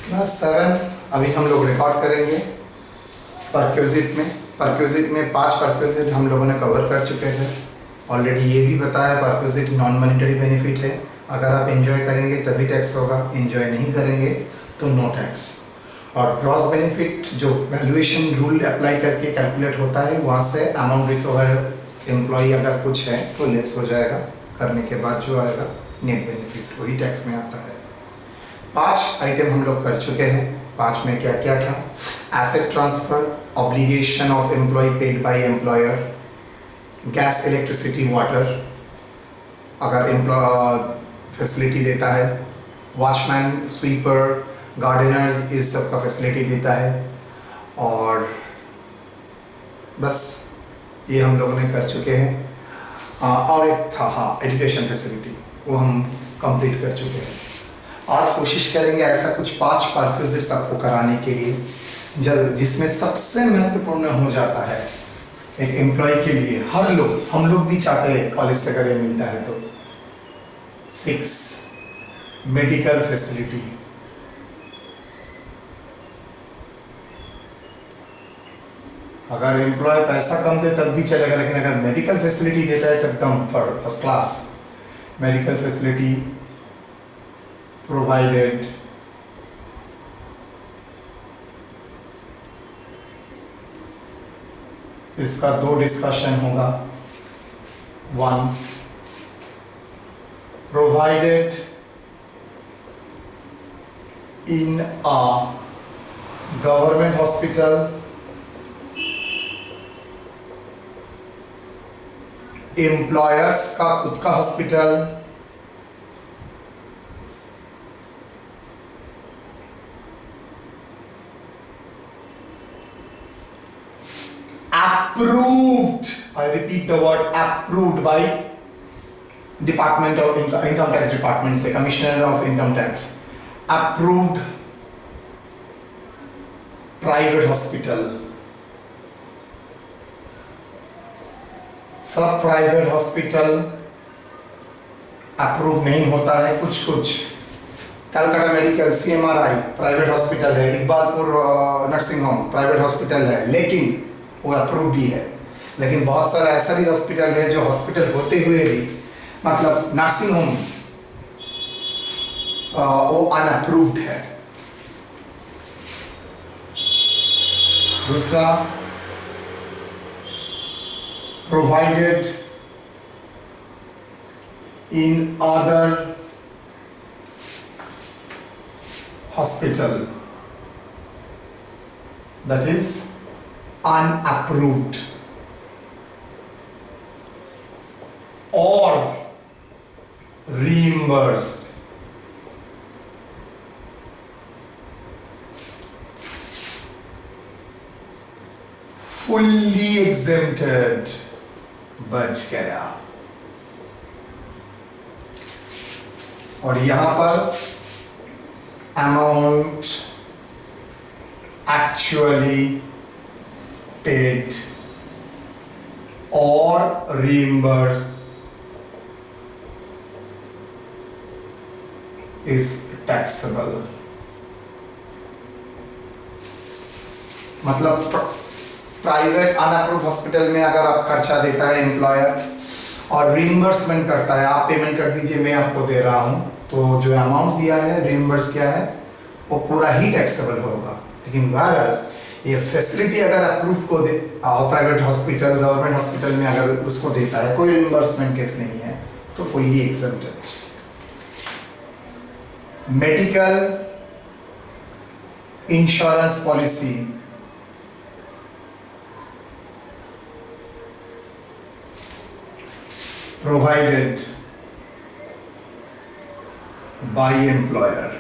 Class 7 अभी हम लोग रिकॉर्ड करेंगे परक्विजिट में 5 परक्विजिट हम लोगों ने कवर कर चुके थे ऑलरेडी। ये भी बताया परक्विजिट नॉन मॉनिटरी बेनिफिट है, अगर आप एंजॉय करेंगे तभी टैक्स होगा, एंजॉय नहीं करेंगे तो नो टैक्स। और ग्रॉस बेनिफिट जो वैल्यूएशन रूल अप्लाई करके कैलकुलेट होता है, वहाँ से अमाउंट रिकवर एम्प्लॉई अगर कुछ है तो लेस हो जाएगा, करने के बाद जो आएगा नेट बेनिफिट वही टैक्स में आता है। 5 आइटम हम लोग कर चुके हैं। 5 में क्या क्या था? Asset transfer, obligation of employ paid by employer, gas electricity water अगर एम्प्लॉय फैसिलिटी देता है, वॉचमैन स्वीपर गार्डनर इस सब का फैसिलिटी देता है। और बस ये हम लोगों ने कर चुके हैं। और एक था एजुकेशन फैसिलिटी, वो हम कंप्लीट कर चुके हैं। आज कोशिश करेंगे ऐसा कुछ 5 परक्विजिट्स आपको कराने के लिए जिसमें सबसे महत्वपूर्ण हो जाता है एक एम्प्लॉय के लिए। हम लोग भी चाहते हैं कॉलेज से अगर ये मिलता है तो 6 मेडिकल फैसिलिटी। अगर एम्प्लॉय पैसा कम दे तब भी चलेगा, लेकिन अगर मेडिकल फैसिलिटी देता है तो एकदम first class. Medical facility provided इसका 2 डिस्कशन होगा। 1 provided in a government hospital, employers का खुद का hospital, approved, I repeat the word approved by Department of Income Tax Department से Commissioner of Income Tax, approved private hospital। सब private hospital approve नहीं होता है, कुछ Calcutta medical CMRI private hospital है, Iqbalpur nursing home private hospital है, लेकिन वो अप्रूव भी है। लेकिन बहुत सारा ऐसा भी हॉस्पिटल है जो हॉस्पिटल होते हुए भी मतलब नर्सिंग होम वो अनअप्रूव्ड है। दूसरा provided in other hospital, that is unapproved or reimbursed। fully exempted बच गया। और यहां पर amount actually paid or reimbursed is taxable। मतलब प्राइवेट अनअप्रूव्ड हॉस्पिटल में अगर आप खर्चा देता है एम्प्लॉयर और रिइंबर्समेंट करता है, आप पेमेंट कर दीजिए मैं आपको दे रहा हूं, तो जो अमाउंट दिया है रिइंबर्स किया है वो पूरा ही टैक्सेबल होगा। लेकिन whereas ये फैसिलिटी अगर अप्रूव को दे प्राइवेट हॉस्पिटल गवर्नमेंट हॉस्पिटल में अगर उसको देता है, कोई रिइंबर्समेंट केस नहीं है, तो fully exempted. Medical insurance policy provided by employer,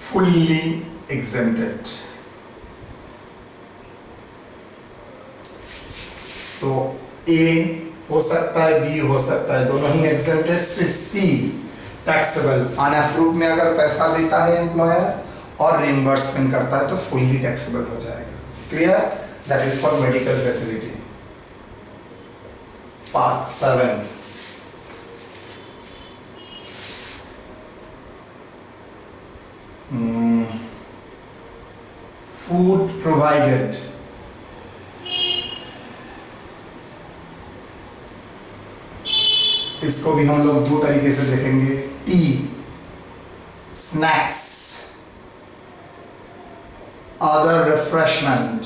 fully exempted। तो A हो सकता है, B हो सकता है, दोनों ही exempted। सिर्फ C टैक्सेबल, अनअप्रूव्ड में अगर पैसा देता है एम्प्लॉयर और रिइंबर्समेंट करता है तो फुल्ली टैक्सेबल हो जाएगा। Clear? That is for medical facility. Part 7 provided, इसको भी हम लोग दो तरीके से देखेंगे। टी स्नैक्स, अदर रिफ्रेशमेंट,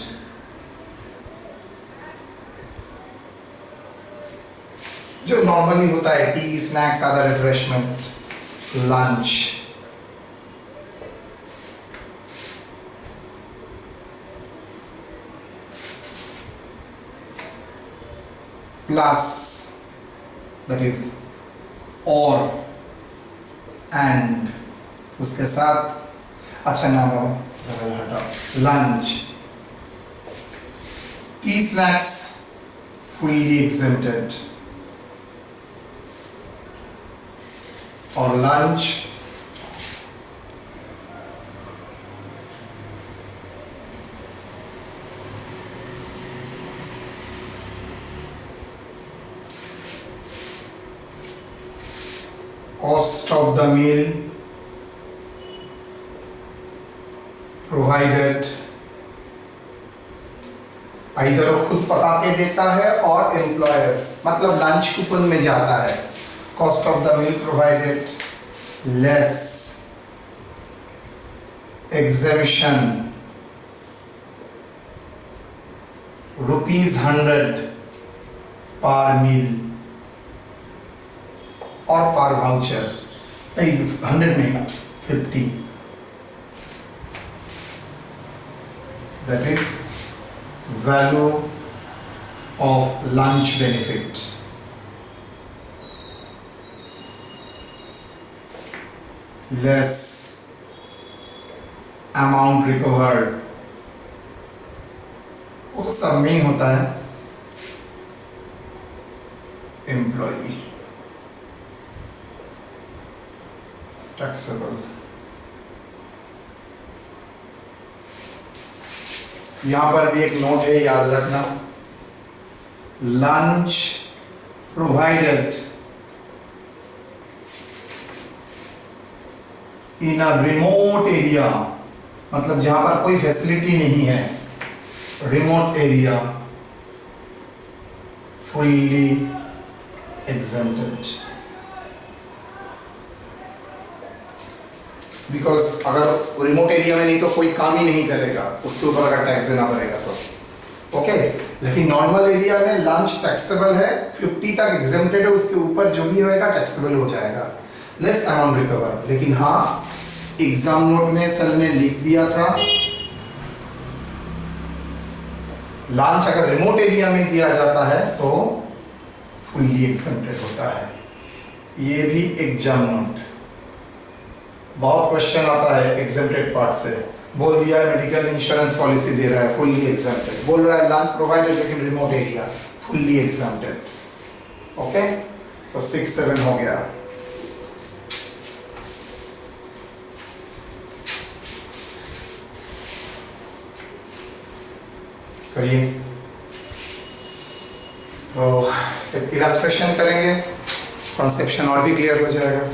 जो नॉर्मली होता है T snacks other refreshment. Lunch, plus that is और एंड उसके साथ अच्छा नाम हटाओ lunch. T snacks fully exempted और lunch cost of the meal provided, इधर वो खुद पका के देता है और एम्प्लॉयर मतलब लंच कूपन में जाता है। Cost of the meal provided less exemption ₹100 पर मील और पर वाउचर 100 में 50, that is value of lunch benefit। less amount recovered, वो तो सब में ही होता है। एम्प्लॉय टैक्सेबल, यहां पर भी एक नोट है याद रखना। Lunch provided in a remote area, मतलब जहां पर कोई फैसिलिटी नहीं है, remote area, fully exempted. Because अगर रिमोट एरिया में नहीं तो कोई काम ही नहीं करेगा, उसके ऊपर अगर टैक्स देना पड़ेगा तो ओके। लेकिन नॉर्मल एरिया में लंच टैक्सेबल है, 50 तक एग्जेम्प्टेड है, उसके ऊपर जो भी होएगा टैक्सेबल हो जाएगा। लेस अमाउंट रिकवर, लेकिन हाँ एग्जाम नोट में सर ने लिख दिया था लंच अगर रिमोट एरिया में दिया जाता है तो फुल्ली एग्जेम्प्टेड होता है। ये भी एग्जाम नोट, बहुत क्वेश्चन आता है एग्जेम्प्टेड पार्ट से। बोल दिया है मेडिकल इंश्योरेंस पॉलिसी दे रहा है फुल्ली एग्जेम्प्टेड, बोल रहा है लंच प्रोवाइडेड लेकिन remote area fully exempted. Okay, तो 6-7 हो गया। करिए, तो एक इलस्ट्रेशन करेंगे, कॉन्सेप्शन और भी क्लियर हो जाएगा।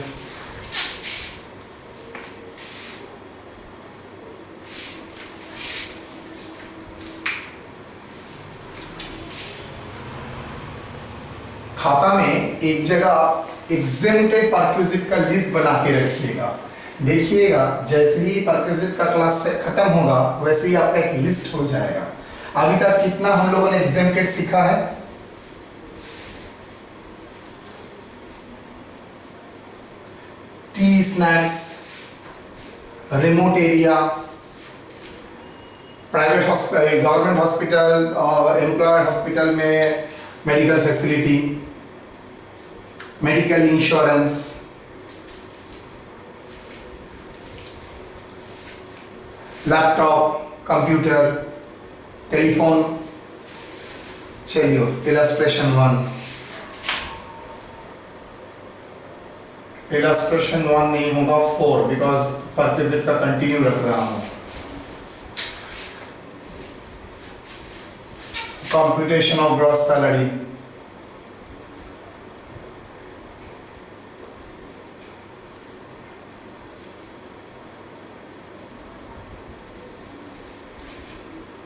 खाता में एक जगह एग्जेम्प्टेड परक्विजिट का लिस्ट बना के रखिएगा। देखिएगा जैसे ही परक्विजिट का क्लास से खत्म होगा वैसे ही आपका एक लिस्ट हो जाएगा। अभी तक कितना हम लोगों ने एग्जेम्प्टेड सीखा है? T snacks, remote area, private hospital, government hospital और एम्प्लॉयड हॉस्पिटल में medical facility, medical insurance, laptop, computer, telephone. चलिए इलस्ट्रेशन 1। इलस्ट्रेशन 1 नहीं होगा 4 बिकॉज परक्विजिट का कंटिन्यू रख रहा हूं। Computation of gross salary,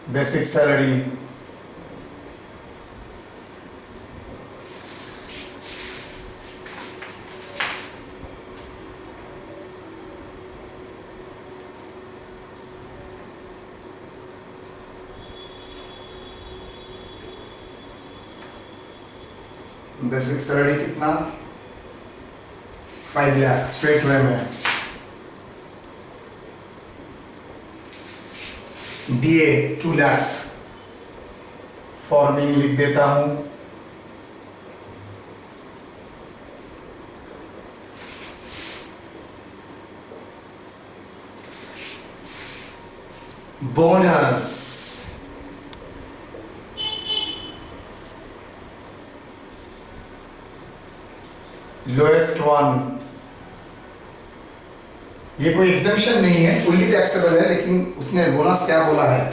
basic salary, basic salary कितना, 5 लाख स्ट्रेट वे में। डीए 2 लाख, फॉर्मिंग लिख देता हूं। बोनस लोएस्ट वन, ये कोई एग्जेम्पशन नहीं है, फुल्ली टैक्सेबल है, लेकिन उसने बोनस क्या बोला है,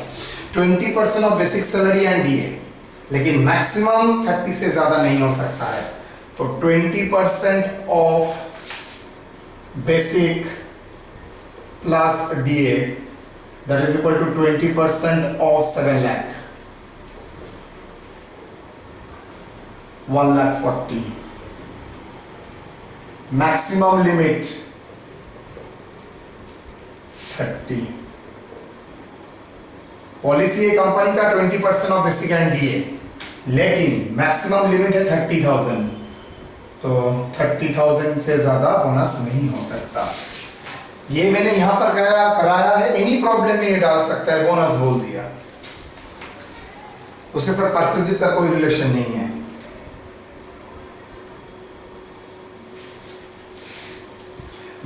20% of basic salary and DA, लेकिन मैक्सिमम 30 से ज्यादा नहीं हो सकता है। तो 20% of basic plus DA that is equal to 20% of 7 lakh, 1,40,000। Maximum limit 30। Policy है कंपनी का 20% ऑफ बेसिक एंड डीए, लेकिन मैक्सिमम लिमिट है 30,000, तो 30,000 से ज्यादा बोनस नहीं हो सकता। ये मैंने यहां पर कराया है, एनी प्रॉब्लम में ये डाल सकता है, बोनस बोल दिया, उसके साथ परक्विजिट का कोई रिलेशन नहीं है।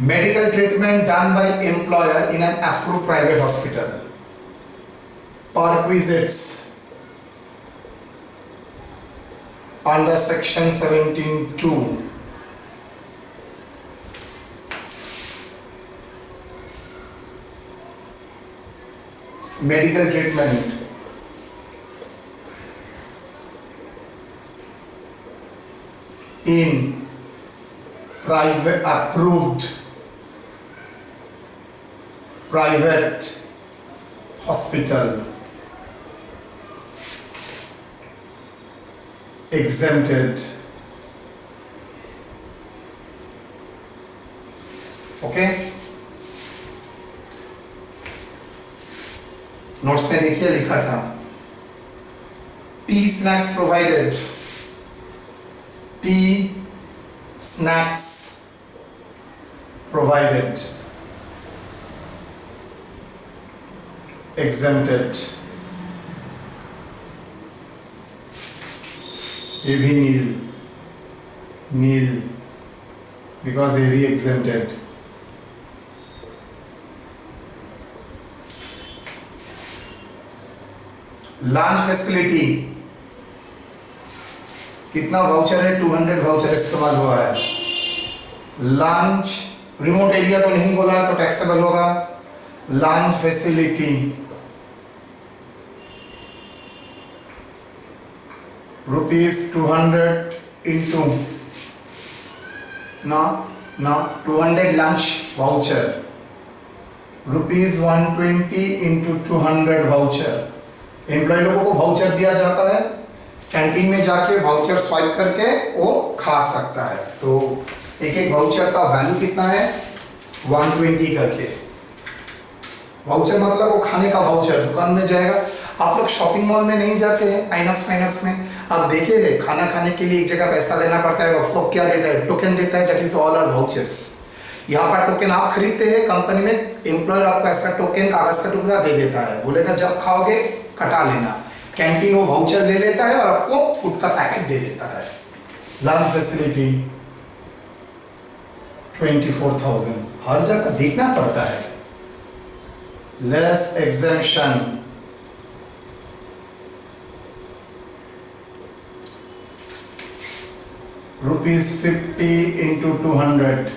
Medical treatment done by employer in an approved private hospital. Perquisites under section 17(2). Medical treatment in private approved private hospital exempted। Okay, notes में देखिए लिखा था T snacks provided, T snacks provided exempted, ये भी नील because ये भी exempted। Lunch facility, कितना voucher है, 200 वाउचर इस्तेमाल हुआ है। लंच रिमोट एरिया तो नहीं बोला तो टैक्सेबल होगा। Lunch facility ₹200 into 200 lunch voucher, ₹120 into 200 voucher. Employee लोगों को वाउचर दिया जाता है, कैंटीन में जाके वाउचर स्वाइप करके वो खा सकता है। तो एक एक वाउचर का वैल्यू कितना है, 120 करके। वाउचर मतलब वो खाने का वाउचर, दुकान में जाएगा। आप लोग शॉपिंग मॉल में नहीं जाते हैं, आइनॉक्स में आप देखे थे, खाना खाने के लिए एक जगह पैसा देना पड़ता है, आपको क्या देता है, टोकन देता है, that is all are vouchers. यहाँ पर टोकन आप खरीदते हैं, कंपनी में एम्प्लॉयर आपको ऐसा टोकन कागज का टुकड़ा दे देता है, बोलेगा जब खाओगे कटा लेना। कैंटीन वो वाउचर ले लेता है और आपको फूड का पैकेट दे देता है। लंच फैसिलिटी 24,000, हर जगह देखना पड़ता है। Less exemption ₹50 into 200,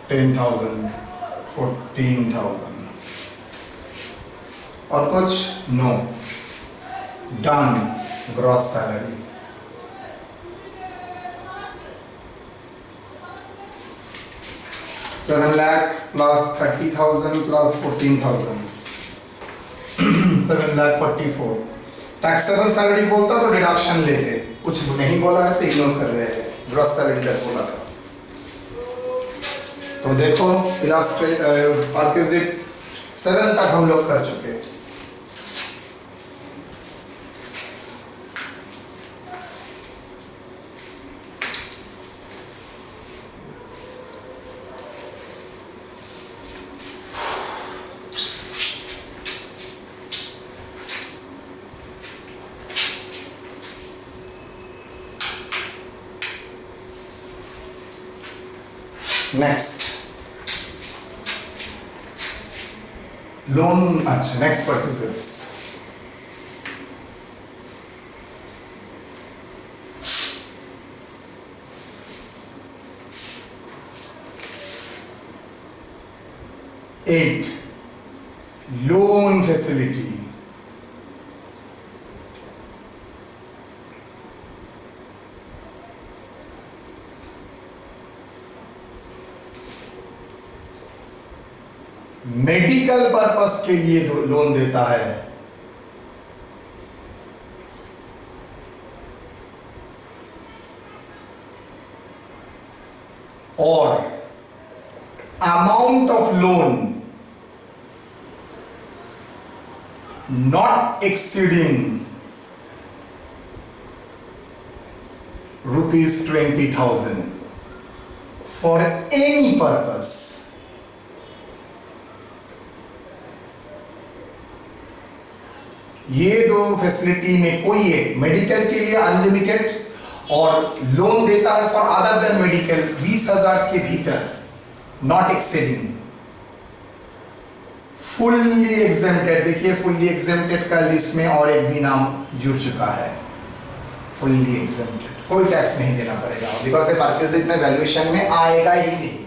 10,000, 14,000। और कुछ no, done. Gross salary 7 lakh plus 30,000 plus 14,000 7 lakh 44 taxable salary बोलता तो डिडक्शन लेते, कुछ नहीं बोला है तो इग्नोर कर रहे हैं, ग्रॉस सैलरी तक बोला था। तो देखो परक्विजिट 7 तक हम लोग कर चुके हैं। नेक्स्ट लोन, अच्छा next perquisites. Eight loan facility. Medical purpose के लिए लोन देता है, और amount of loan not exceeding ₹20,000 for any purpose. ये दो फैसिलिटी में कोई एक, मेडिकल के लिए अनलिमिटेड और लोन देता है फॉर अदर देन मेडिकल 20,000 के भीतर, नॉट एक्सीडिंग, फुल्ली एग्जेम्प्टेड। देखिए फुल्ली एग्जेम्प्टेड का लिस्ट में और एक भी नाम जुड़ चुका है, फुल्ली एग्जेम्प्टेड, कोई टैक्स नहीं देना पड़ेगा बिकॉज परक्विजिट में वैल्यूएशन में आएगा ही नहीं।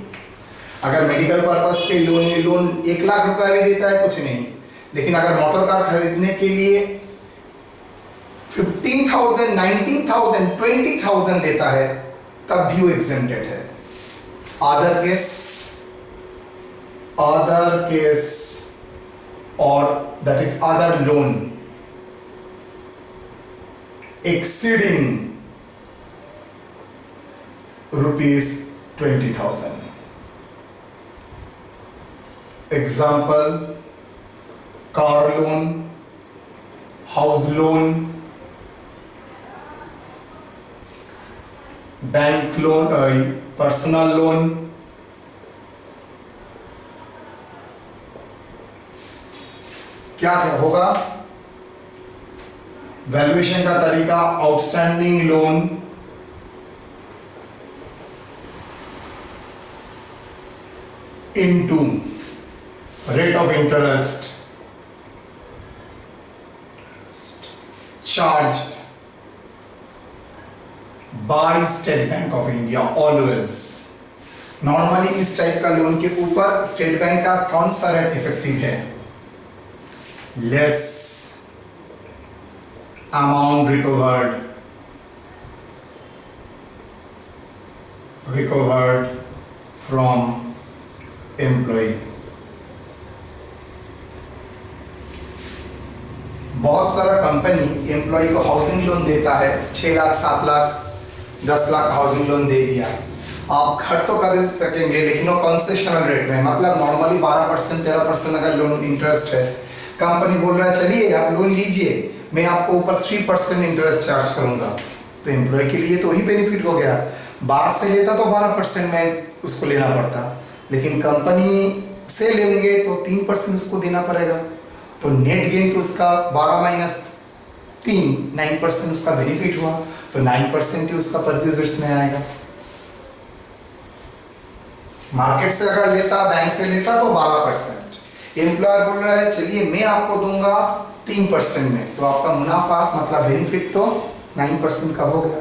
अगर मेडिकल पर्पस के लोन 1 लाख रुपए भी देता है कुछ नहीं, लेकिन अगर मोटर कार खरीदने के लिए 15,000, 19,000, 20,000 देता है तब भी वो एग्जेम्प्टेड है। अदर केस और that is other loan exceeding ₹20,000। Example car loan, house loan, bank loan, personal loan, क्या होगा वैल्यूएशन का तरीका, outstanding loan into rate of interest charged by State Bank of India always। Normally इस type का loan के ऊपर state bank का कौन सा रेट इफेक्टिव है? Less amount recovered from employ. बहुत सारा कंपनी एम्प्लॉय को हाउसिंग लोन देता है, 6 लाख 7 लाख 10 लाख हाउसिंग लोन दे दिया, आप घर तो खरीद सकेंगे लेकिन वो कंसेशनल रेट में, मतलब नॉर्मली 12% 13% अगर लोन इंटरेस्ट है, कंपनी बोल रहा है चलिए आप लोन लीजिए, मैं आपको ऊपर 3% इंटरेस्ट चार्ज करूंगा, तो एम्प्लॉय के लिए तो ही बेनिफिट हो गया। बाहर से लेता तो 12% में उसको लेना पड़ता, लेकिन कंपनी से लेंगे तो 3% उसको देना पड़ेगा, तो नेट गेन तो उसका 12 माइनस 3 9% उसका बेनिफिट हुआ, तो 9% ही उसका परक्विजिट्स में आएगा। मार्केट से अगर लेता, बैंक से लेता तो 12%, एम्प्लॉयर बोल रहा है चलिए मैं आपको दूंगा 3% में, तो आपका मुनाफा मतलब बेनिफिट तो 9% का हो गया।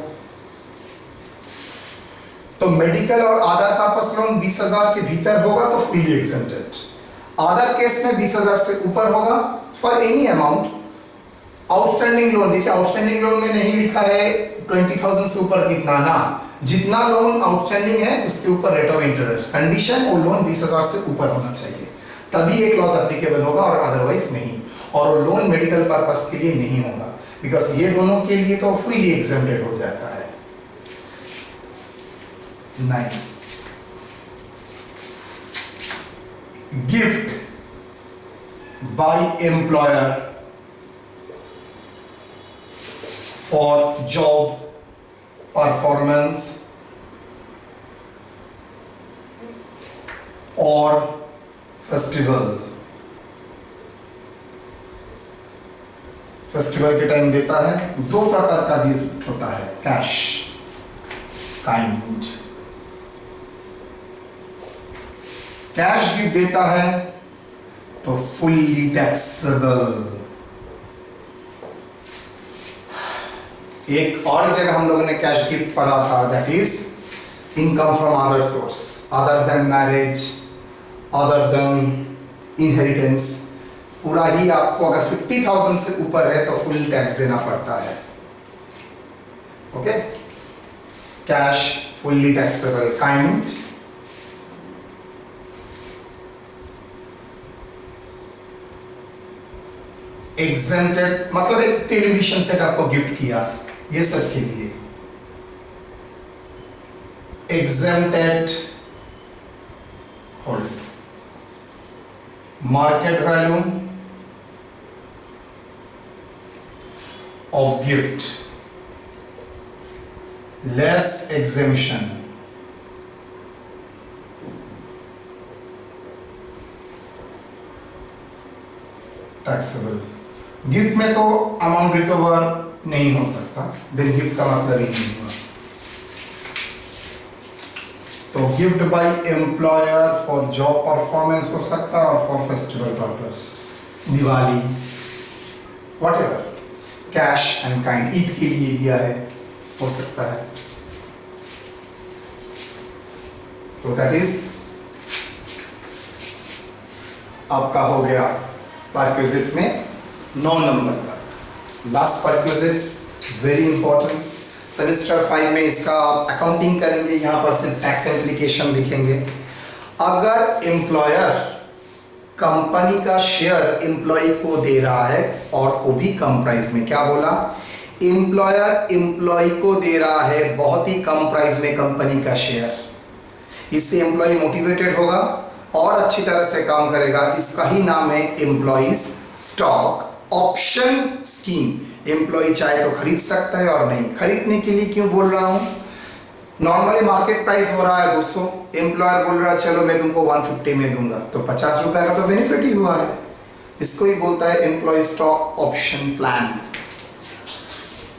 तो मेडिकल और अदर पर्पस लोन 20,000 के भीतर होगा तो फुली एग्जेम्प्टेड, अदर केस में 20,000 से ऊपर होगा for any amount. Outstanding loan, देखिए आउटस्टैंडिंग लोन में नहीं लिखा है 20,000 से ऊपर कितना ना, जितना लोन आउटस्टैंडिंग है उसके ऊपर रेट ऑफ इंटरेस्ट, कंडीशन वो लोन 20,000 से ऊपर होना चाहिए, तभी एक क्लॉज एप्लीकेबल होगा और अदरवाइज नहीं। और वो लोन मेडिकल पर्पस के लिए नहीं होगा, बिकॉज ये दोनों के लिए तो फुली एग्जेम्प्टेड हो जाता है। 9, gift by employer for job performance और फेस्टिवल। फेस्टिवल के टाइम देता है। दो प्रकार का गिफ्ट होता है, कैश, काइंड। कैश गिफ्ट देता है तो फुल्ली टैक्सेबल। एक और जगह हम लोगों ने कैश गिफ्ट पढ़ा था, that is income from other source, other than marriage, other than inheritance. पूरा ही आपको अगर 50,000 से ऊपर है तो फुल टैक्स देना पड़ता है। Okay, cash fully taxable. Kind exempted, मतलब एक टेलीविजन सेट आपको गिफ्ट किया, ये सब के लिए। Exempted, hold, market value of gift, less exemption, taxable। Gift में तो अमाउंट रिकवर नहीं हो सकता, देन गिफ्ट का मतलब ही नहीं हुआ। तो gift by employer for job performance हो सकता है और for festival purpose, Diwali, whatever. Cash and kind, Eid के लिए दिया है, हो सकता है। तो दैट इज आपका हो गया परक्विजिट में 9 नंबर तक। Last perquisite very important, semester 5 में इसका आप अकाउंटिंग करेंगे, यहां पर सिर्फ टैक्स एप्लीकेशन दिखेंगे। अगर एम्प्लॉयर कंपनी का शेयर एम्प्लॉय को दे रहा है और वो भी कम प्राइस में, क्या बोला, एम्प्लॉयर एम्प्लॉय को दे रहा है बहुत ही कम प्राइस में कंपनी का शेयर, इससे एम्प्लॉय मोटिवेटेड होगा और अच्छी तरह से काम करेगा। इसका ही नाम है employees stock option scheme. Employee चाहे तो खरीद सकता है और नहीं। खरीदने के लिए क्यों बोल रहा हूं, नॉर्मली मार्केट प्राइस हो रहा है 200, एम्प्लॉयर बोल रहा है चलो मैं तुमको 150 में दूंगा, तो 50 रुपए का तो बेनिफिट ही हुआ है। इसको ही बोलता है एम्प्लॉय स्टॉक ऑप्शन प्लान।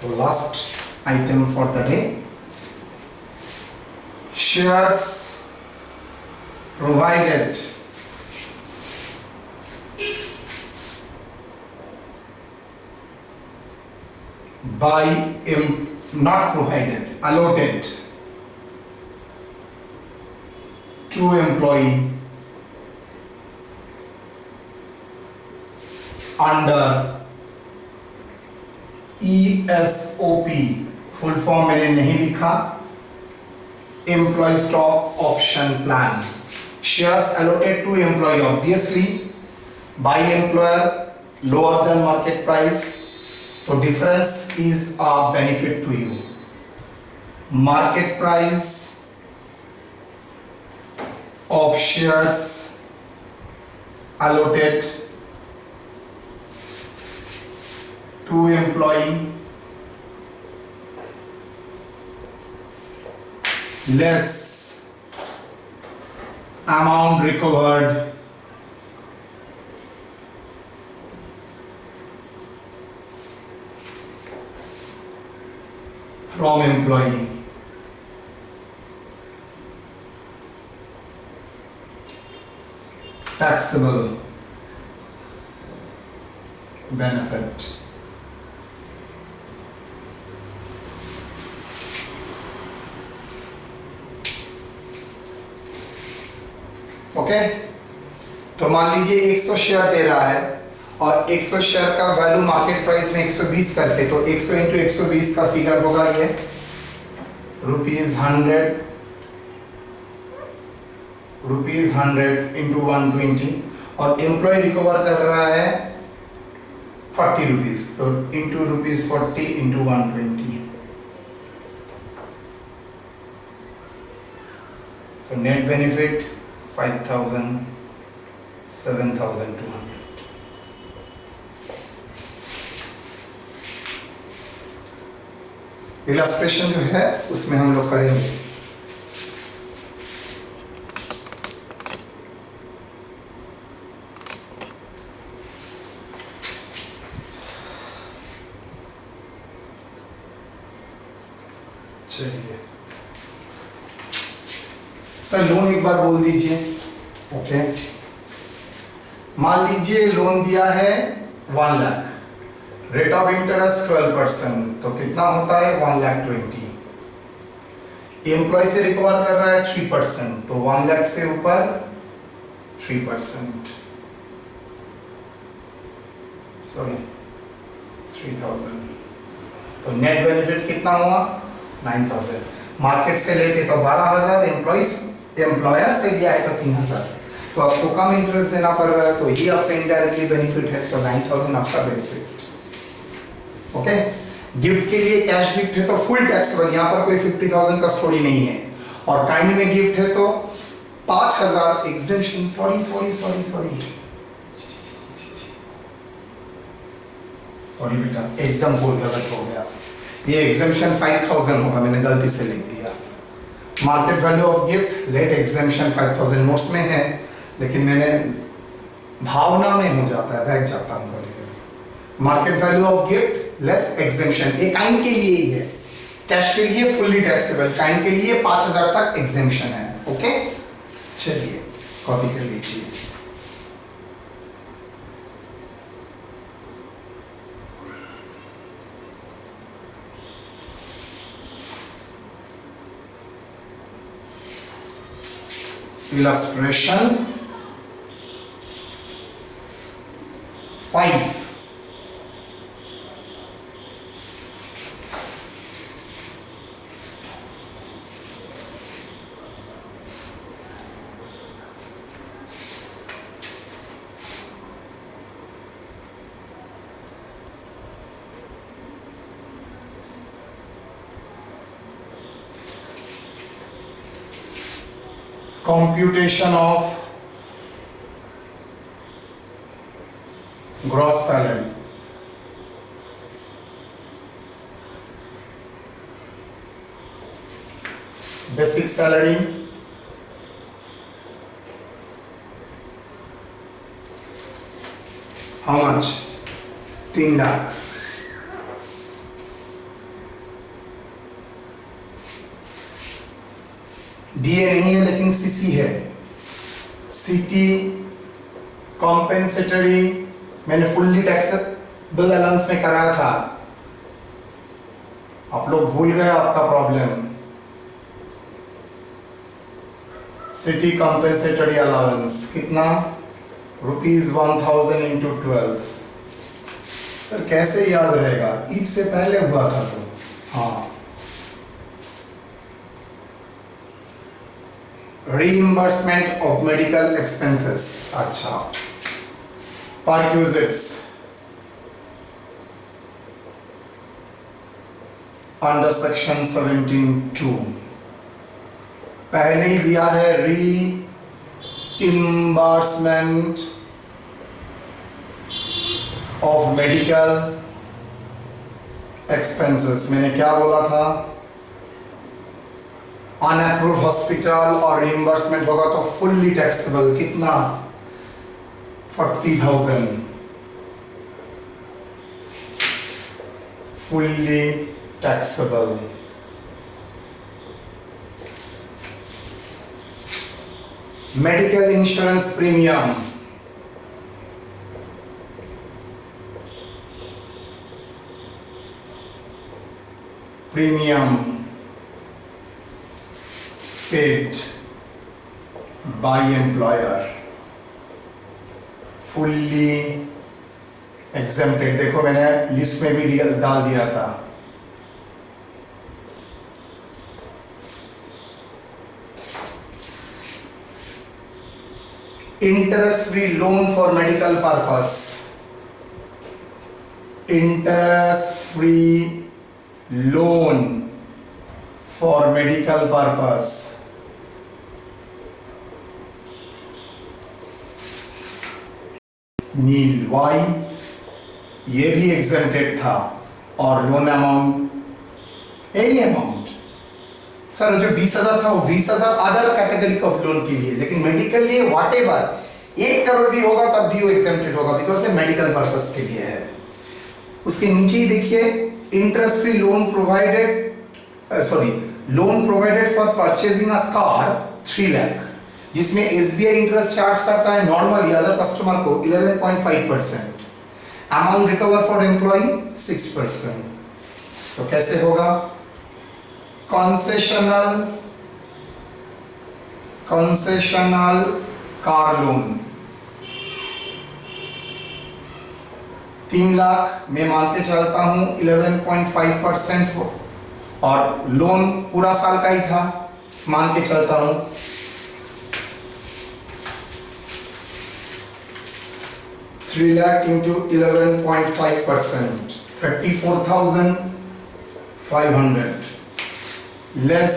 तो last item for the day, shares provided by not provided, allotted to employee under ESOP, full form मैंने नहीं लिखा, employee stock option plan. Shares allotted to employee, obviously by employer lower than market price, तो difference is a benefit to you। Market price of shares allotted to employee less amount recovered from employee। Taxable benefit। Okay, तो मान लीजिए 100 share दे रहा है और 100 share का value market price में 120 करके, तो 100 × 120 का फिगर होगा ये ₹100 इंटू 120 और एम्प्लॉय रिकवर कर रहा है ₹40, तो इंटू ₹40 इंटू 120, तो नेट बेनिफिट 5,000, 7,200। इलस्ट्रेशन जो है उसमें हम लोग करेंगे। चलिए सर लोन एक बार बोल दीजिए। ओके, मान लीजिए लोन दिया है 1 लाख, रेट ऑफ इंटरेस्ट 12%, तो कितना होता है 1,20,000। एम्प्लॉय से रिकवर कर रहा है 3%, तो 1 लाख से ऊपर 3%, सॉरी 3,000, तो नेट बेनिफिट कितना हुआ 9,000। मार्केट से लेते तो 12,000, एम्प्लॉयर से लिया है तो 3,000, तो आपको कम इंटरेस्ट देना पड़ रहा है, तो ये आपका इनडायरेक्टली बेनिफिट है, तो 9,000 आपका बेनिफिट। ओके, गिफ्ट के लिए कैश गिफ्ट है तो फुल टैक्स, यहाँ पर कोई 50,000 का स्टोरी नहीं है, और काइंड में गिफ्ट है तो 5,000 एग्जेम्पशन। सॉरी बेटा, एकदम बोल गलत हो गया, ये एग्जेम्पशन 5,000 होगा, मैंने गलती से लिख दिया। Market value of gift let exemption 5,000 notes में है, लेकिन मैंने भावना में हो जाता है, बैठ जाता हूँ कभी। Market value of gift less exemption, ये काइंड के लिए ही है, कैश के लिए फुल्ली टैक्सेबल, काइंड के लिए 5,000 तक एग्जेम्पशन है। ओके, चलिए कॉपी कर लीजिए। Illustration 5, computation of gross salary। Basic salary how much? 3 lakh. DA नहीं है लेकिन सीसी है, सिटी कॉम्पेंसेटरी मैंने फुल्ली टैक्सेबल अलाउंस में कराया था, आप लोग भूल गए आपका प्रॉब्लम। सिटी कॉम्पेंसेटरी अलाउंस कितना? ₹1,000 इंटू 12। सर कैसे याद रहेगा, ईद से पहले हुआ था तो। हाँ, reimbursement of medical expenses, अच्छा, perquisites under section 17(2) पहले ही दिया है reimbursement of medical expenses। मैंने क्या बोला था? अनअप्रूव्ड हॉस्पिटल और रिइंबर्समेंट होगा तो फुल्ली टैक्सेबल, कितना? 40,000 fully taxable. Medical insurance premium paid by employer, fully exempted। देखो मैंने लिस्ट में भी डाल दिया था। Interest free loan for medical purpose, interest free loan for medical purpose, nil why, ये भी एग्जेम्प्टेड था। और loan amount any amount, sir जो 20,000 था वो 20,000 अदर कैटेगरी ऑफ लोन के लिए, लेकिन मेडिकल लिए व्हाट एवर 1 करोड़ भी होगा तब भी वो एग्जेम्प्टेड होगा बिकॉज ये मेडिकल पर्पस के लिए है। उसके नीचे ही देखिए interest free loan provided loan provided for purchasing a car 3 lakh, जिसमें एसबीआई इंटरेस्ट चार्ज करता है नॉर्मली अदर कस्टमर को 11.5%, अमाउंट रिकवर फॉर एम्प्लॉय 6%। तो कैसे होगा? कंसेशनल कार लोन 3 लाख मैं मान के चलता हूं 11.5% और लोन पूरा साल का ही था मान के चलता हूं। 3 lakh into 11.5%, 34,500 less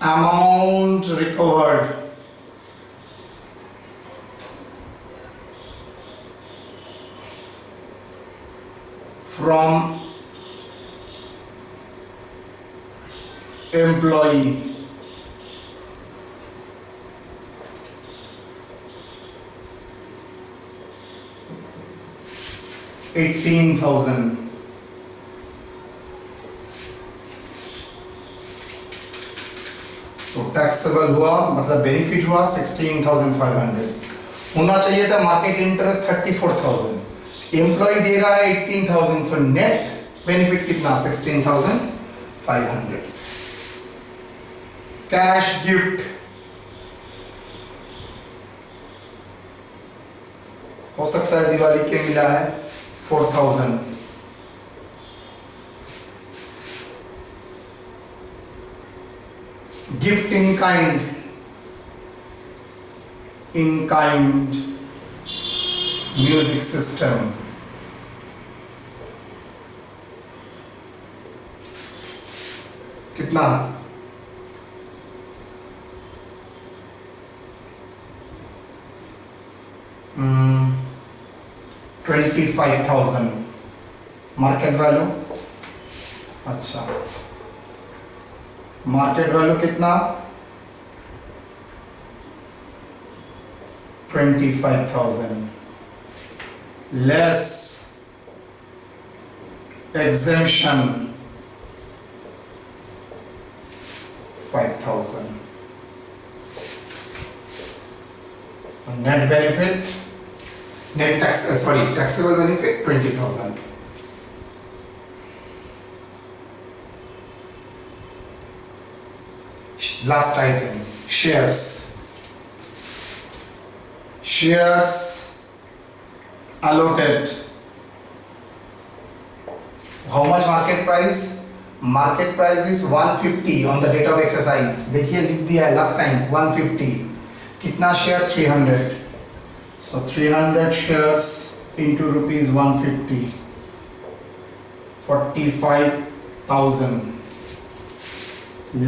amount recovered from employee, $18,000। तो टैक्सेबल हुआ मतलब बेनिफिट हुआ 16,500। होना चाहिए था मार्केट इंटरेस्ट 34,000, एम्प्लॉय दे रहा है 18,000, सो नेट बेनिफिट कितना 16,500। कैश गिफ्ट हो सकता है दिवाली के मिला है 4,000। Gift in kind music system कितना 25,000 मार्केट वैल्यू। अच्छा मार्केट वैल्यू कितना 25,000 less exemption 5,000, net benefit net tax taxable benefit 20,000। Last item shares allotted, how much market price is 150 on the date of exercise। देखिए लिख दिया है last time 150, कितना share 300, so 300 shares into rupees 150, 45,000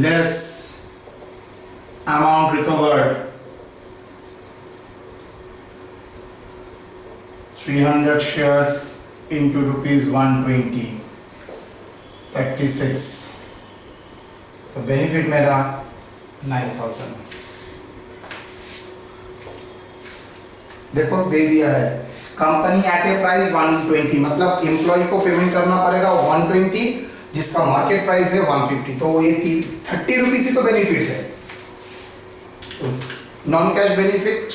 less amount recovered 300 shares into rupees 120, 36। तो benefit मेरा 9,000। देखो दे दिया है कंपनी एट ए प्राइस 120, मतलब एम्प्लॉय को पेमेंट करना पड़ेगा 120 जिसका मार्केट प्राइस है 150, तो ये 30 रुपीज ही तो बेनिफिट है। तो non cash benefit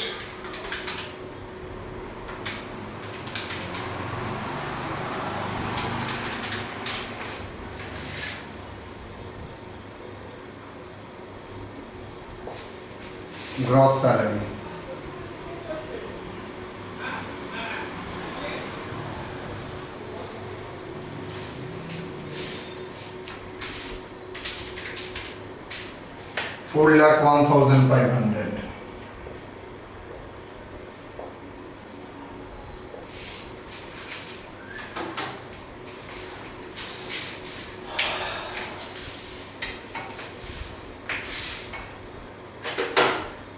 gross salary 4,01,500।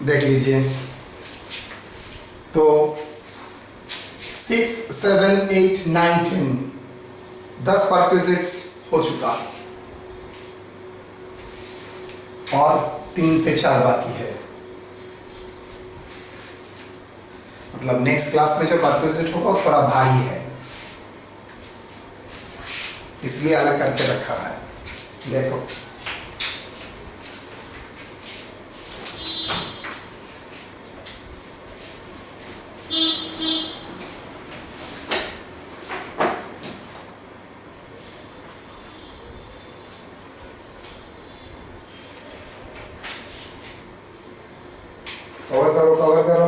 देख लीजिए। तो 6, 7, 8, 9, 10 10 परक्विजिट्स हो चुका और 3 से 4 बाकी है। मतलब नेक्स्ट क्लास में जो परक्विजिट होगा वो थोड़ा भारी है, इसलिए अलग करके रखा है। देखो कवर करो, कवर करो।